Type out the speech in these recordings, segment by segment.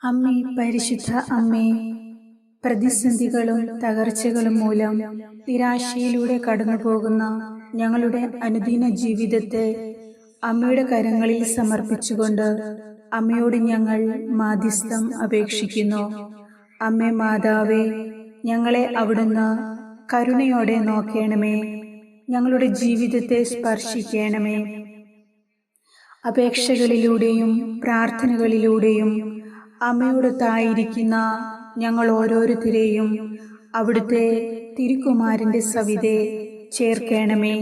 അമ്മേ, പരിശുദ്ധ അമ്മേ, പ്രതിസന്ധികളും തകർച്ചകളും മൂലം നിരാശയിലൂടെ കടന്നുപോകുന്ന ഞങ്ങളുടെ അനുദിന ജീവിതത്തെ അമ്മയുടെ കരങ്ങളിൽ സമർപ്പിച്ചുകൊണ്ട് അമ്മയോട് ഞങ്ങൾ മാധ്യസ്ഥം അപേക്ഷിക്കുന്നു. അമ്മേ മാതാവേ, ഞങ്ങളെ അവിടുന്ന് കരുണയോടെ നോക്കണമേ. ഞങ്ങളുടെ ജീവിതത്തെ സ്പർശിക്കണമേ. അപേക്ഷകളിലൂടെയും പ്രാർത്ഥനകളിലൂടെയും അമ്മയോടൊത്തായിരിക്കുന്ന ഞങ്ങൾ ഓരോരുത്തരെയും അവിടുത്തെ തിരുക്കുമാരൻ്റെ സവിധേ ചേർക്കണമേ.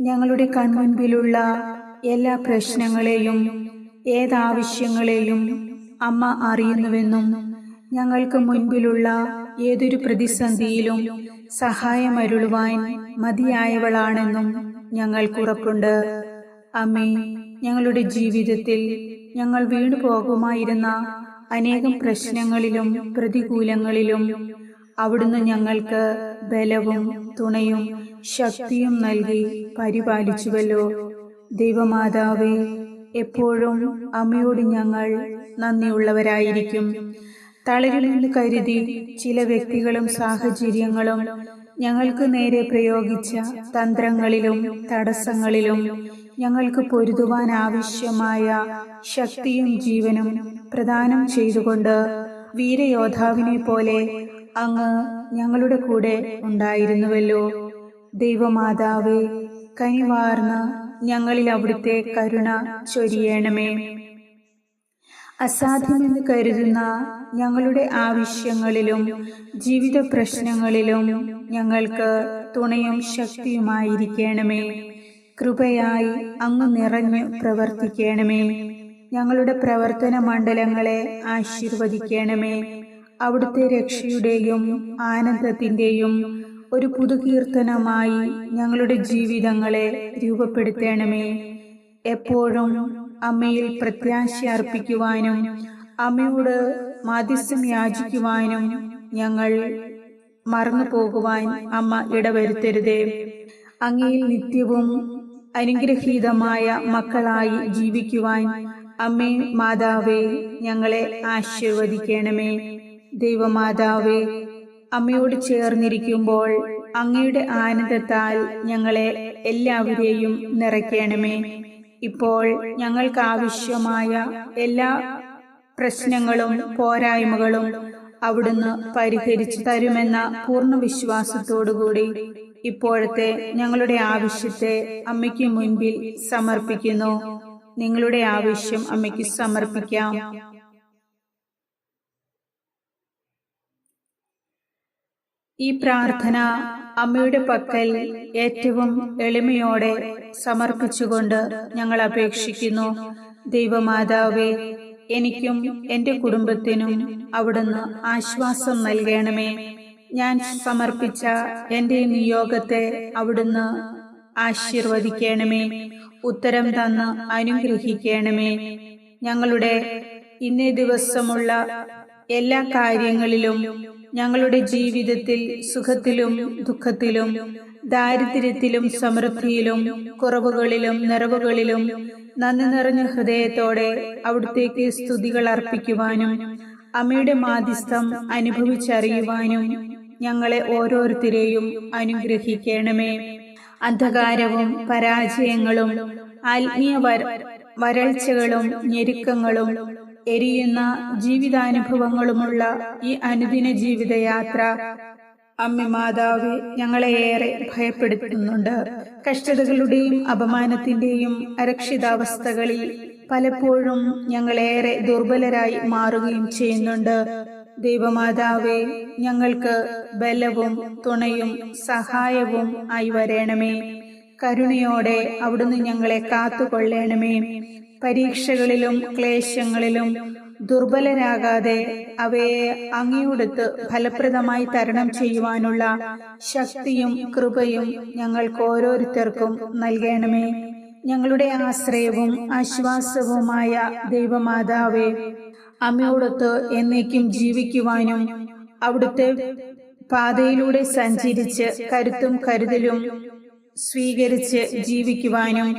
ഞങ്ങളുടെ കൺമുൻപിലുള്ള എല്ലാ പ്രശ്നങ്ങളെയും ഏതാവശ്യങ്ങളെയും അമ്മ അറിയുന്നുവെന്നും ഞങ്ങൾക്ക് മുൻപിലുള്ള ഏതൊരു പ്രതിസന്ധിയിലും സഹായമരുളുവാൻ മതിയായവളാണെന്നും ഞങ്ങൾക്കുറപ്പുണ്ട്. അമ്മേ, ഞങ്ങളുടെ ജീവിതത്തിൽ ഞങ്ങൾ വീണു പോകുമായിരുന്ന അനേകം പ്രശ്നങ്ങളിലും പ്രതികൂലങ്ങളിലും അവിടുന്ന് ഞങ്ങൾക്ക് ബലവും തുണയും ശക്തിയും നൽകി പരിപാലിച്ചുവല്ലോ. ദൈവമാതാവേ, എപ്പോഴും അമ്മയോട് ഞങ്ങൾ നന്ദിയുള്ളവരായിരിക്കും. തളരുമെന്ന് കരുതി ചില വ്യക്തികളും സാഹചര്യങ്ങളും ഞങ്ങൾക്ക് നേരെ പ്രയോഗിച്ച തന്ത്രങ്ങളിലും തടസ്സങ്ങളിലും ഞങ്ങൾക്ക് പൊരുതുവാൻ ആവശ്യമായ ശക്തിയും ജീവനും പ്രദാനം ചെയ്തുകൊണ്ട് വീരയോദ്ധാവിനെ പോലെ അങ്ങ് ഞങ്ങളുടെ കൂടെ ഉണ്ടായിരുന്നുവല്ലോ. ദൈവമാതാവേ, കനിവാർന്ന് ഞങ്ങളിൽ അവിടുത്തെ കരുണ ചൊരിയണമേ. അസാധ്യമെന്ന് കരുതുന്ന ഞങ്ങളുടെ ആവശ്യങ്ങളിലും ജീവിത പ്രശ്നങ്ങളിലും ഞങ്ങൾക്ക് തുണയും ശക്തിയുമായിരിക്കണമേ. കൃപയായി അങ്ങ് നിറഞ്ഞു പ്രവർത്തിക്കണമേ. ഞങ്ങളുടെ പ്രവർത്തന മണ്ഡലങ്ങളെ ആശീർവദിക്കണമേ. അവിടുത്തെ രക്ഷയുടെയും ആനന്ദത്തിൻ്റെയും ഒരു പുതുകീർത്തനമായി ഞങ്ങളുടെ ജീവിതങ്ങളെ രൂപപ്പെടുത്തണമേ. എപ്പോഴും അമ്മയിൽ പ്രത്യാശ അർപ്പിക്കുവാനും അമ്മയോട് മാധ്യസ്ഥം യാചിക്കുവാനും ഞങ്ങൾ മറന്നു പോകുവാൻ അമ്മ ഇടവരുത്തരുതേ. അങ്ങയിൽ നിത്യവും അനുഗ്രഹീതമായ മക്കളായി ജീവിക്കുവാൻ അമ്മേ മാതാവേ, ഞങ്ങളെ ആശീർവദിക്കണമേ. ദൈവമാതാവേ, അമ്മയോട് ചേർന്നിരിക്കുമ്പോൾ അങ്ങയുടെ ആനന്ദത്താൽ ഞങ്ങളെ എല്ലാവരെയും നിറയ്ക്കണമേ. ഇപ്പോൾ ഞങ്ങൾക്ക് ആവശ്യമായ എല്ലാ പ്രശ്നങ്ങളും പോരായ്മകളും അവിടുന്ന് പരിഹരിച്ചു തരുമെന്ന പൂർണ്ണ വിശ്വാസത്തോടുകൂടി ഇപ്പോഴത്തെ ഞങ്ങളുടെ ആവശ്യത്തെ അമ്മയ്ക്ക് മുൻപിൽ സമർപ്പിക്കുന്നു. നിങ്ങളുടെ ആവശ്യം അമ്മയ്ക്ക് സമർപ്പിക്കാം. ഈ പ്രാർത്ഥന അമ്മയുടെ പക്കൽ ഏറ്റവും എളിമയോടെ സമർപ്പിച്ചുകൊണ്ട് ഞങ്ങൾ അപേക്ഷിക്കുന്നു. ദൈവമാതാവേ, എനിക്കും എൻ്റെ കുടുംബത്തിനും അവിടുന്ന് ആശ്വാസം നൽകണമേ. ഞാൻ സമർപ്പിച്ച എൻ്റെ നിയോഗത്തെ അവിടുന്ന് ആശീർവദിക്കണമേ. ഉത്തരം തന്ന് അനുഗ്രഹിക്കണമേ. ഞങ്ങളുടെ ഇന്നേ ദിവസമുള്ള എല്ലാ കാര്യങ്ങളിലും ഞങ്ങളുടെ ജീവിതത്തിൽ സുഖത്തിലും ദുഃഖത്തിലും ദാരിദ്ര്യത്തിലും സമൃദ്ധിയിലും കുറവുകളിലും നിറവുകളിലും നന്ദി നിറഞ്ഞ ഹൃദയത്തോടെ അവിടുത്തേക്ക് സ്തുതികൾ അർപ്പിക്കുവാനും അമ്മയുടെ മാധ്യസ്ഥം അനുഭവിച്ചറിയുവാനും ഞങ്ങളെ ഓരോരുത്തരെയും അനുഗ്രഹിക്കണമേ. അന്ധകാരവും പരാജയങ്ങളും ആത്മീയ വരൾച്ചകളും ഞെരുക്കങ്ങളും എരിയുന്ന ജീവിതാനുഭവങ്ങളുമുള്ള ഈ അനുദിന ജീവിതയാത്ര അമ്മ മാതാവേ, ഞങ്ങളെ ഏറെ ഭയപ്പെടുത്തുന്നുണ്ട്. കഷ്ടതകളുടെയും അപമാനത്തിന്റെയും അരക്ഷിതാവസ്ഥകളിൽ പലപ്പോഴും ഞങ്ങളേറെ ദുർബലരായി മാറുകയും ചെയ്യുന്നുണ്ട്. ദൈവമാതാവേ, ഞങ്ങൾക്ക് ബലവും തുണയും സഹായവും ആയി വരണമേ. കരുണയോടെ അവിടുന്ന് ഞങ്ങളെ കാത്തുകൊള്ളണമേ. പരീക്ഷകളിലും ക്ലേശങ്ങളിലും ദുർബലരാകാതെ അവയെ അങ്ങയോടൊത്ത് ഫലപ്രദമായി തരണം ചെയ്യുവാനുള്ള ശക്തിയും കൃപയും ഞങ്ങൾക്ക് ഓരോരുത്തർക്കും നൽകണമേ. ഞങ്ങളുടെ ആശ്രയവും ആശ്വാസവുമായ ദൈവമാതാവേ, അമ്മയോടൊത്ത് എന്നേക്കും ജീവിക്കുവാനും അവിടുത്തെ പാതയിലൂടെ സഞ്ചരിച്ച് കരുത്തും കരുതലും സ്വീകരിച്ച് ജീവിക്കുവാനും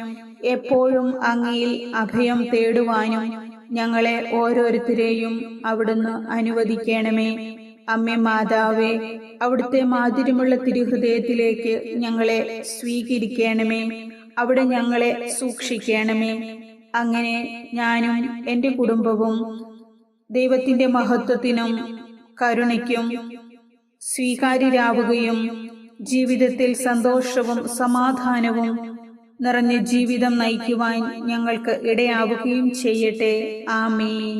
എപ്പോഴും അങ്ങയിൽ അഭയം തേടുവാനും ഞങ്ങളെ ഓരോരുത്തരെയും അവിടുന്ന് അനുവദിക്കണമേ. അമ്മേ മാതാവേ, അവിടുത്തെ മാധുര്യമുള്ള തിരുഹൃദയത്തിലേക്ക് ഞങ്ങളെ സ്വീകരിക്കണമേ. അവിടെ ഞങ്ങളെ സൂക്ഷിക്കണമേ. അങ്ങനെ ഞാനും എൻ്റെ കുടുംബവും ദൈവത്തിൻ്റെ മഹത്വത്തിനും കരുണയ്ക്കും സ്വീകാര്യരാവുകയും ജീവിതത്തിൽ സന്തോഷവും സമാധാനവും നിറഞ്ഞ ജീവിതം നയിക്കുവാൻ ഞങ്ങൾക്ക് ഇടയാവുകയും ചെയ്യട്ടെ. ആമേൻ.